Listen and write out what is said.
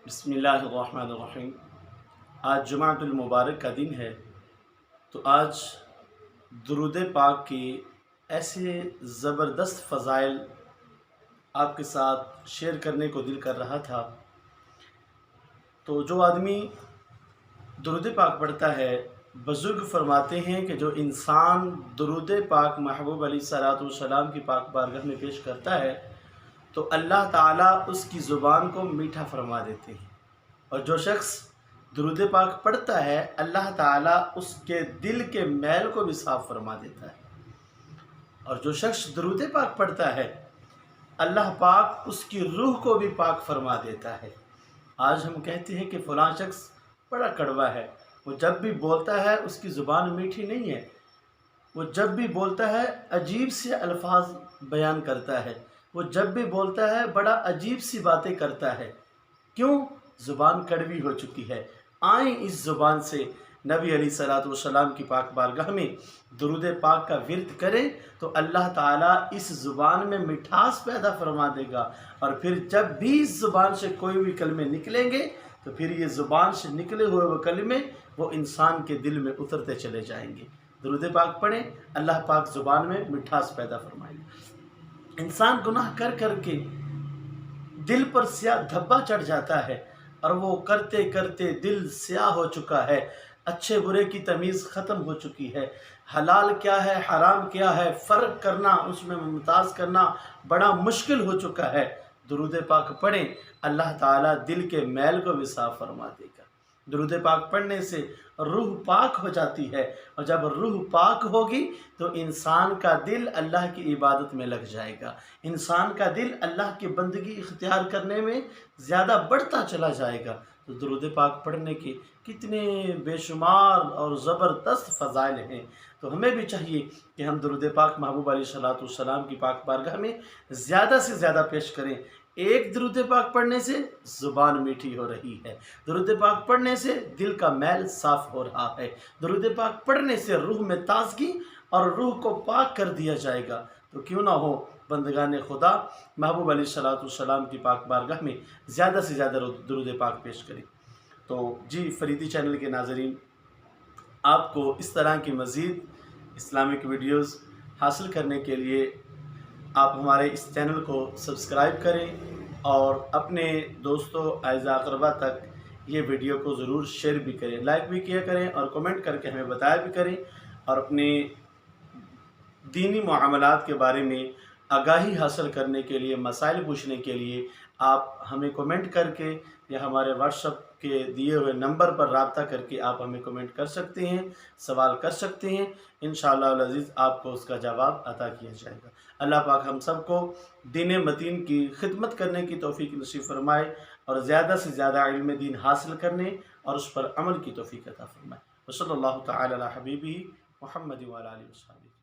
بسم اللہ الرحمن الرحیم۔ آج جمعۃ المبارک کا دن ہے، تو آج درود پاک کی ایسے زبردست فضائل آپ کے ساتھ شیئر کرنے کو دل کر رہا تھا۔ تو جو آدمی درود پاک پڑھتا ہے، بزرگ فرماتے ہیں کہ جو انسان درود پاک محبوب علیہ الصلوۃ والسلام کی پاک بارگاہ میں پیش کرتا ہے تو اللہ تعالیٰ اس کی زبان کو میٹھا فرما دیتے ہیں، اور جو شخص درود پاک پڑھتا ہے اللہ تعالیٰ اس کے دل کے میل کو بھی صاف فرما دیتا ہے، اور جو شخص درود پاک پڑھتا ہے اللہ پاک اس کی روح کو بھی پاک فرما دیتا ہے۔ آج ہم کہتے ہیں کہ فلاں شخص بڑا کڑوا ہے، وہ جب بھی بولتا ہے اس کی زبان میٹھی نہیں ہے، وہ جب بھی بولتا ہے عجیب سے الفاظ بیان کرتا ہے، وہ جب بھی بولتا ہے بڑا عجیب سی باتیں کرتا ہے۔ کیوں؟ زبان کڑوی ہو چکی ہے۔ آئیں اس زبان سے نبی علیہ الصلوۃ والسلام کی پاک بارگاہ میں درود پاک کا ورد کریں تو اللہ تعالیٰ اس زبان میں مٹھاس پیدا فرما دے گا، اور پھر جب بھی اس زبان سے کوئی بھی کلمے نکلیں گے تو پھر یہ زبان سے نکلے ہوئے وہ کلمے وہ انسان کے دل میں اترتے چلے جائیں گے۔ درود پاک پڑھیں، اللہ پاک زبان میں مٹھاس پیدا فرمائے گا۔ انسان گناہ کر کر کے دل پر سیاہ دھبا چڑھ جاتا ہے، اور وہ کرتے کرتے دل سیاہ ہو چکا ہے، اچھے برے کی تمیز ختم ہو چکی ہے، حلال کیا ہے حرام کیا ہے فرق کرنا، اس میں ممتاز کرنا بڑا مشکل ہو چکا ہے۔ درود پاک پڑھیں، اللہ تعالیٰ دل کے میل کو بھی صاف فرما دے گا۔ درود پاک پڑھنے سے روح پاک ہو جاتی ہے، اور جب روح پاک ہوگی تو انسان کا دل اللہ کی عبادت میں لگ جائے گا، انسان کا دل اللہ کی بندگی اختیار کرنے میں زیادہ بڑھتا چلا جائے گا۔ تو درود پاک پڑھنے کے کتنے بے شمار اور زبردست فضائل ہیں، تو ہمیں بھی چاہیے کہ ہم درود پاک محبوب علیہ الصلوۃ والسلام کی پاک بارگاہ میں زیادہ سے زیادہ پیش کریں۔ ایک درود پاک پڑھنے سے زبان میٹھی ہو رہی ہے، درود پاک پڑھنے سے دل کا میل صاف ہو رہا ہے، درود پاک پڑھنے سے روح میں تازگی اور روح کو پاک کر دیا جائے گا۔ تو کیوں نہ ہو بندگان خدا محبوب علیہ الصلوۃ والسلام کی پاک بارگاہ میں زیادہ سے زیادہ درود پاک پیش کریں۔ تو جی فریدی چینل کے ناظرین، آپ کو اس طرح کی مزید اسلامک ویڈیوز حاصل کرنے کے لیے آپ ہمارے اس چینل کو سبسکرائب کریں، اور اپنے دوستوں اعزاء اقربا تک یہ ویڈیو کو ضرور شیئر بھی کریں، لائک بھی کیا کریں، اور کمنٹ کر کے ہمیں بتایا بھی کریں، اور اپنے دینی معاملات کے بارے میں آگاہی حاصل کرنے کے لیے، مسائل پوچھنے کے لیے آپ ہمیں کمنٹ کر کے یا ہمارے واٹس ایپ کے دیے ہوئے نمبر پر رابطہ کر کے آپ ہمیں کمنٹ کر سکتے ہیں، سوال کر سکتے ہیں، انشاءاللہ العزیز آپ کو اس کا جواب عطا کیا جائے گا۔ اللہ پاک ہم سب کو دین متین کی خدمت کرنے کی توفیق نصیب فرمائے، اور زیادہ سے زیادہ علم دین حاصل کرنے اور اس پر عمل کی توفیق عطا فرمائے۔ وصلی اللہ تعالی علی حبیبہ محمد وعلی آلہ وصحبہ۔